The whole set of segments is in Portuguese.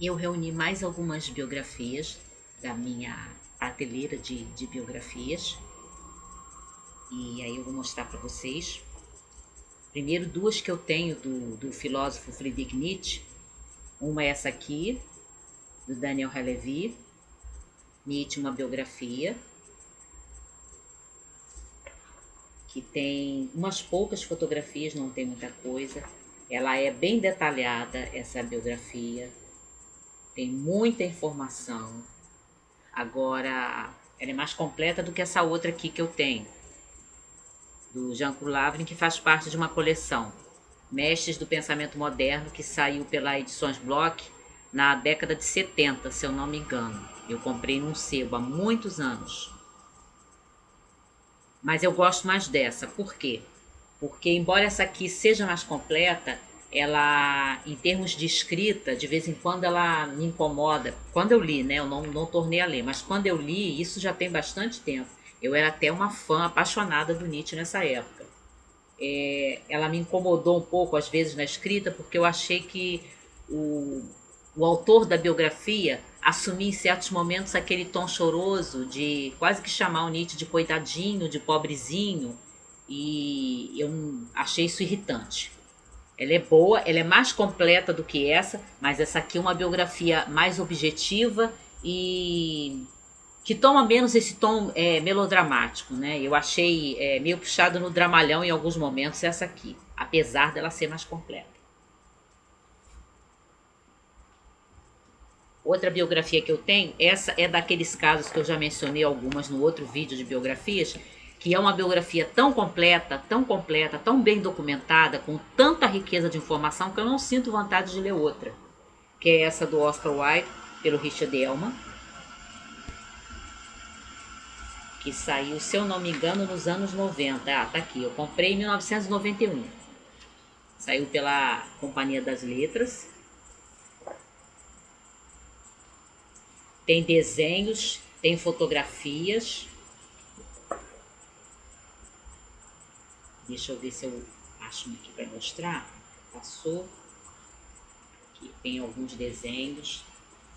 Eu reuni mais algumas biografias da minha prateleira de biografias e aí eu vou mostrar para vocês. Primeiro, duas que eu tenho do filósofo Friedrich Nietzsche. Uma é essa aqui, do Daniel Halevi, Nietzsche, uma biografia, que tem umas poucas fotografias, não tem muita coisa. Ela é bem detalhada, essa biografia, tem muita informação. Agora, ela é mais completa do que essa outra aqui que eu tenho, do Jean Lavrin, que faz parte de uma coleção, Mestres do Pensamento Moderno, que saiu pela Edições Bloch na década de 70, se eu não me engano. Eu comprei num sebo há muitos anos. Mas eu gosto mais dessa. Por quê? Porque, embora essa aqui seja mais completa, ela, em termos de escrita, de vez em quando ela me incomoda. Quando eu li, né? Eu não tornei a ler, mas quando eu li, isso já tem bastante tempo. Eu era até uma fã apaixonada do Nietzsche nessa época. Ela me incomodou um pouco, às vezes, na escrita, porque eu achei que o, o autor da biografia assumia em certos momentos aquele tom choroso de quase que chamar o Nietzsche de coitadinho, de pobrezinho, e eu achei isso irritante. Ela é boa, ela é mais completa do que essa, mas essa aqui é uma biografia mais objetiva e que toma menos esse tom melodramático, né? Eu achei meio puxado no dramalhão em alguns momentos essa aqui, apesar dela ser mais completa. Outra biografia que eu tenho, essa é daqueles casos que eu já mencionei algumas no outro vídeo de biografias, que é uma biografia tão completa, tão bem documentada, com tanta riqueza de informação que eu não sinto vontade de ler outra, que é essa do Oscar Wilde, pelo Richard Ellman, que saiu, se eu não me engano, nos anos 90. Ah, tá aqui, eu comprei em 1991. Saiu pela Companhia das Letras. Tem desenhos, tem fotografias. Deixa eu ver se eu acho aqui para mostrar. Passou. Aqui tem alguns desenhos,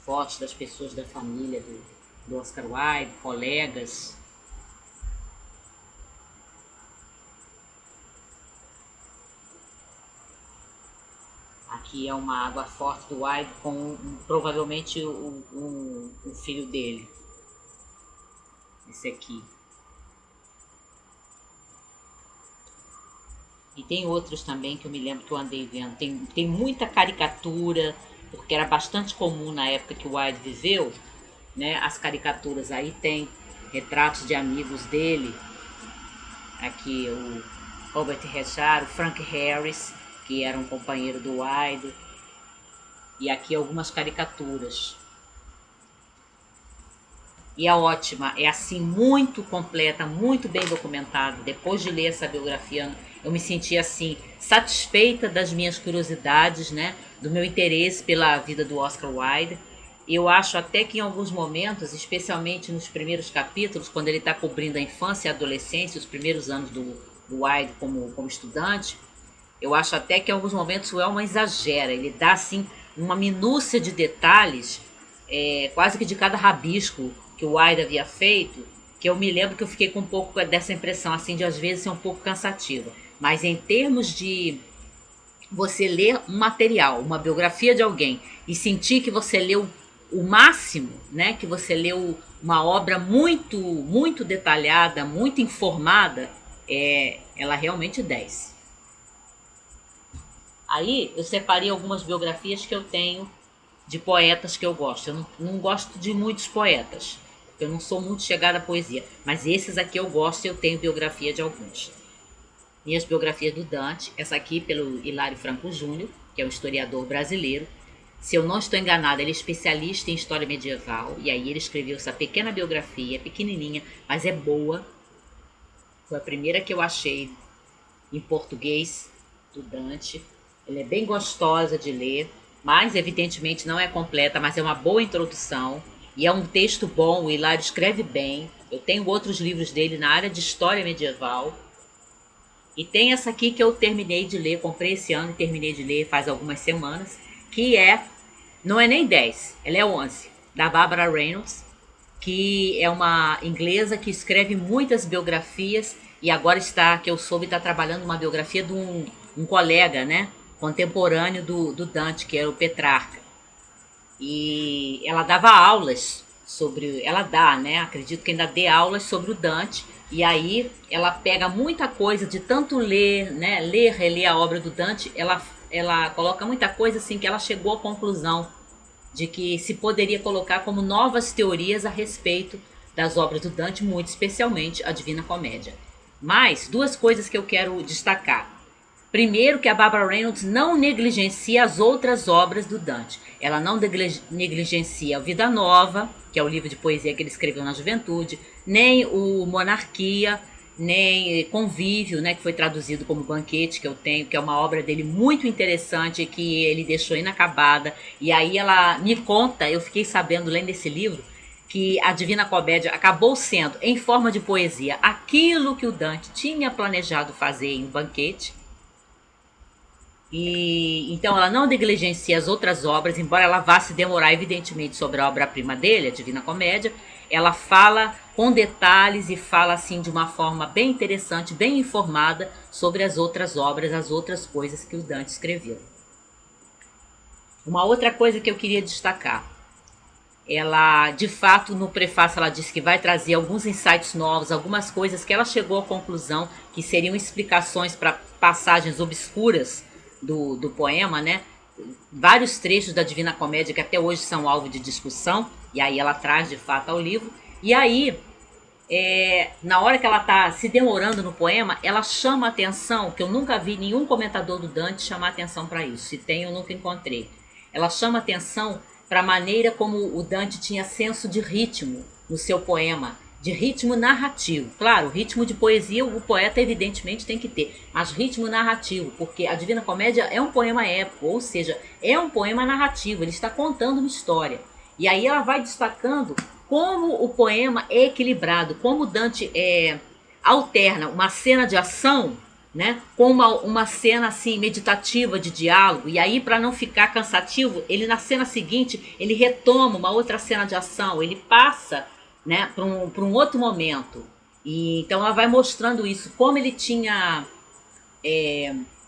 fotos das pessoas da família do Oscar Wilde, colegas. Aqui é uma água forte do Wilde com provavelmente o filho dele. Esse aqui. E tem outros também que eu me lembro que eu andei vendo. Tem muita caricatura, porque era bastante comum na época que o Wilde viveu, né? As caricaturas aí tem retratos de amigos dele. Aqui o Robert Rechard, o Frank Harris, que era um companheiro do Wilde. E aqui algumas caricaturas. E é ótima, é assim muito completa, muito bem documentada. Depois de ler essa biografia, eu me senti assim satisfeita das minhas curiosidades, né, do meu interesse pela vida do Oscar Wilde. Eu acho até que em alguns momentos, especialmente nos primeiros capítulos, quando ele está cobrindo a infância e a adolescência, os primeiros anos do Wilde como estudante, eu acho até que em alguns momentos o Elman exagera. Ele dá assim uma minúcia de detalhes, quase que de cada rabisco que o Aida havia feito, que eu me lembro que eu fiquei com um pouco dessa impressão, assim, de às vezes ser um pouco cansativa. Mas em termos de você ler um material, uma biografia de alguém e sentir que você leu o máximo, né? Que você leu uma obra muito detalhada, muito informada, ela realmente desce. Aí eu separei algumas biografias que eu tenho de poetas que eu gosto. Eu não gosto de muitos poetas, porque eu não sou muito chegada à poesia, mas esses aqui eu gosto e eu tenho biografia de alguns. Minhas biografias do Dante, essa aqui pelo Hilário Franco Júnior, que é um historiador brasileiro. Se eu não estou enganada, ele é especialista em história medieval, e aí ele escreveu essa pequena biografia, pequenininha, mas é boa. Foi a primeira que eu achei em português do Dante. Ela é bem gostosa de ler, mas evidentemente não é completa, mas é uma boa introdução. E é um texto bom, o Hilário escreve bem. Eu tenho outros livros dele na área de história medieval. E tem essa aqui que eu terminei de ler, comprei esse ano e terminei de ler faz algumas semanas, que é Não é nem 10, ela é 11, da Barbara Reynolds, que é uma inglesa que escreve muitas biografias e agora está, que eu soube, está trabalhando uma biografia de um colega, né, contemporâneo do Dante, que era o Petrarca. E ela dava aulas sobre, ela dá, né, acredito que ainda dê aulas sobre o Dante, e aí ela pega muita coisa de tanto ler, né, ler, reler a obra do Dante, ela coloca muita coisa assim que ela chegou à conclusão de que se poderia colocar como novas teorias a respeito das obras do Dante, muito especialmente a Divina Comédia. Mas duas coisas que eu quero destacar. Primeiro, que a Barbara Reynolds não negligencia as outras obras do Dante. Ela não negligencia a Vida Nova, que é o livro de poesia que ele escreveu na juventude, nem o Monarquia, nem Convívio, né, que foi traduzido como Banquete, que eu tenho, que é uma obra dele muito interessante, que ele deixou inacabada. E aí ela me conta, eu fiquei sabendo lendo esse livro, que a Divina Comédia acabou sendo, em forma de poesia, aquilo que o Dante tinha planejado fazer em Banquete. E então ela não negligencia as outras obras, embora ela vá se demorar evidentemente sobre a obra-prima dele, a Divina Comédia. Ela fala com detalhes e fala assim de uma forma bem interessante, bem informada sobre as outras obras, as outras coisas que o Dante escreveu. Uma outra coisa que eu queria destacar, ela de fato no prefácio ela disse que vai trazer alguns insights novos, algumas coisas que ela chegou à conclusão que seriam explicações para passagens obscuras do poema, né? Vários trechos da Divina Comédia que até hoje são alvo de discussão, e aí ela traz de fato ao livro. E aí, na hora que ela está se demorando no poema, ela chama a atenção, que eu nunca vi nenhum comentador do Dante chamar atenção para isso. Se tem, eu nunca encontrei. Ela chama atenção para a maneira como o Dante tinha senso de ritmo no seu poema, de ritmo narrativo. Claro, ritmo de poesia o poeta evidentemente tem que ter, mas ritmo narrativo, porque a Divina Comédia é um poema épico, ou seja, é um poema narrativo, ele está contando uma história. E aí ela vai destacando como o poema é equilibrado, como Dante alterna uma cena de ação, né, com uma cena assim meditativa de diálogo, e aí para não ficar cansativo, ele na cena seguinte ele retoma uma outra cena de ação, ele passa, né, para um outro momento. E então ela vai mostrando isso, como ele tinha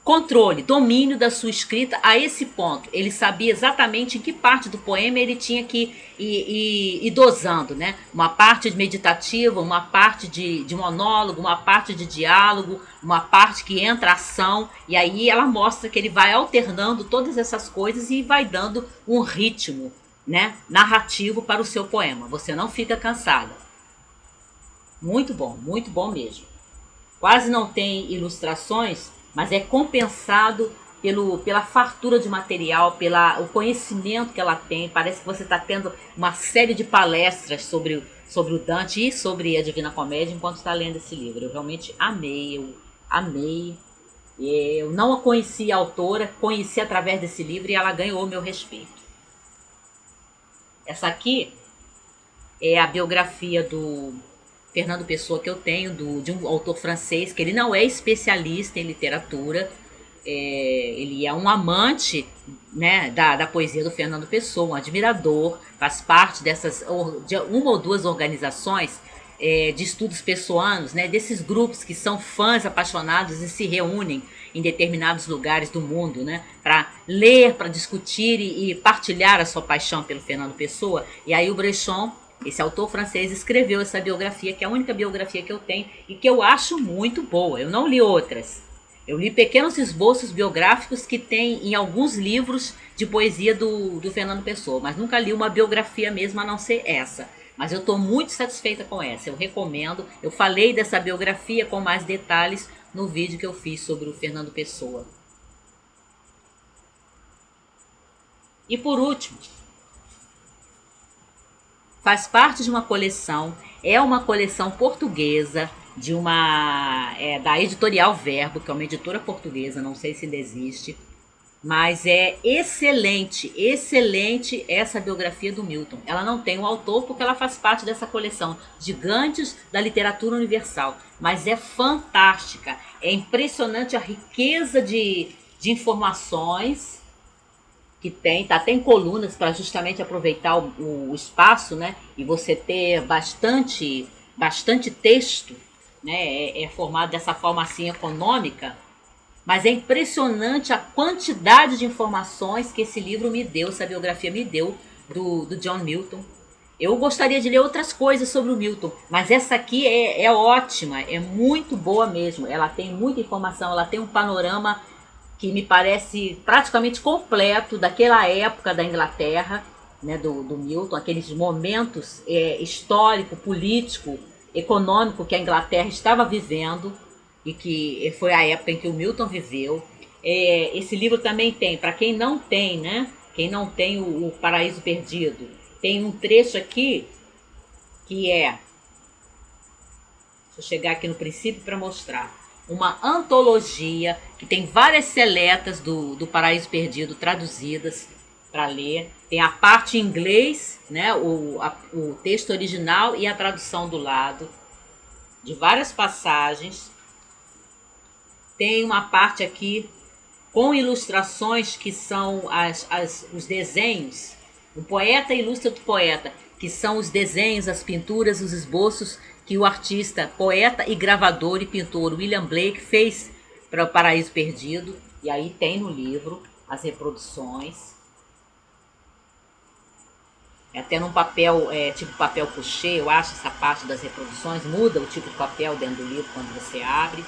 controle, domínio da sua escrita a esse ponto. Ele sabia exatamente em que parte do poema ele tinha que ir dosando, né? Uma parte meditativa, uma parte de monólogo, uma parte de diálogo, uma parte que entra ação, e aí ela mostra que ele vai alternando todas essas coisas e vai dando um ritmo, né, narrativo para o seu poema. Você não fica cansada. Muito bom mesmo. Quase não tem ilustrações, mas é compensado pela fartura de material, pelo conhecimento que ela tem. Parece que você está tendo uma série de palestras sobre o Dante e sobre a Divina Comédia enquanto está lendo esse livro. Eu realmente amei, eu amei. Eu não a conhecia a autora, conheci através desse livro e ela ganhou meu respeito. Essa aqui é a biografia do Fernando Pessoa que eu tenho, de um autor francês, que ele não é especialista em literatura, ele é um amante, né, da poesia do Fernando Pessoa, um admirador, faz parte de uma ou duas organizações de estudos pessoanos, né, desses grupos que são fãs apaixonados e se reúnem em determinados lugares do mundo, né, para ler, para discutir e partilhar a sua paixão pelo Fernando Pessoa. E aí o Brechon, esse autor francês, escreveu essa biografia, que é a única biografia que eu tenho e que eu acho muito boa. Eu não li outras. Eu li pequenos esboços biográficos que tem em alguns livros de poesia do Fernando Pessoa, mas nunca li uma biografia mesmo a não ser essa. Mas eu estou muito satisfeita com essa, eu recomendo. Eu falei dessa biografia com mais detalhes no vídeo que eu fiz sobre o Fernando Pessoa. E por último, faz parte de uma coleção, é uma coleção portuguesa de da Editorial Verbo, que é uma editora portuguesa, não sei se ainda existe, mas é excelente, excelente essa biografia do Milton. Ela não tem o autor porque ela faz parte dessa coleção Gigantes da Literatura Universal, mas é fantástica, é impressionante a riqueza de informações que tem colunas para justamente aproveitar o espaço, né? E você ter bastante texto, né? É formado dessa forma assim econômica, mas é impressionante a quantidade de informações que esse livro me deu, essa biografia me deu do John Milton. Eu gostaria de ler outras coisas sobre o Milton, mas essa aqui é ótima, é muito boa mesmo. Ela tem muita informação, ela tem um panorama que me parece praticamente completo daquela época da Inglaterra, né, do Milton, aqueles momentos histórico, político, econômico que a Inglaterra estava vivendo e que foi a época em que o Milton viveu. Esse livro também tem, para quem não tem, né, quem não tem o Paraíso Perdido, tem um trecho aqui que deixa eu chegar aqui no princípio para mostrar. Uma antologia que tem várias seletas do Paraíso Perdido traduzidas para ler. Tem a parte em inglês, né, o texto original e a tradução do lado, de várias passagens. Tem uma parte aqui com ilustrações que são os desenhos. O poeta ilustra do poeta, que são os desenhos, as pinturas, os esboços que o artista, poeta e gravador e pintor William Blake fez para o Paraíso Perdido. E aí tem no livro as reproduções. É até num papel, tipo papel couché, eu acho, essa parte das reproduções. Muda o tipo de papel dentro do livro quando você abre.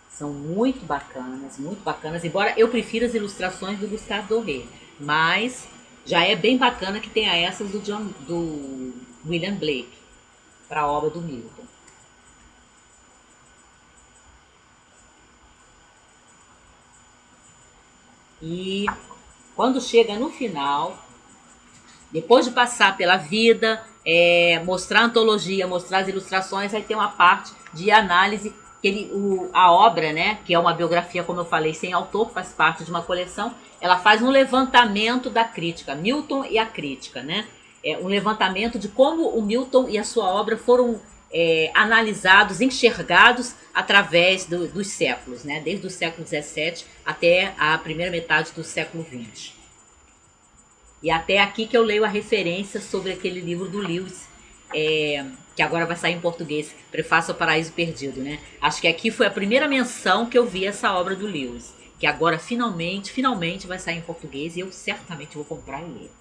São muito bacanas, embora eu prefira as ilustrações do Gustave Doré, mas já é bem bacana que tenha essas do William Blake para a obra do Milton. E quando chega no final, depois de passar pela vida, mostrar a antologia, mostrar as ilustrações, aí tem uma parte de análise que a obra, né, que é uma biografia, como eu falei, sem autor, faz parte de uma coleção, ela faz um levantamento da crítica, Milton e a crítica, né? Um levantamento de como o Milton e a sua obra foram analisados, enxergados através dos séculos, né? Desde o século XVII até a primeira metade do século XX. E até aqui que eu leio a referência sobre aquele livro do Lewis, que agora vai sair em português, Prefácio ao Paraíso Perdido, né? Acho que aqui foi a primeira menção que eu vi essa obra do Lewis, que agora finalmente vai sair em português e eu certamente vou comprar e ler.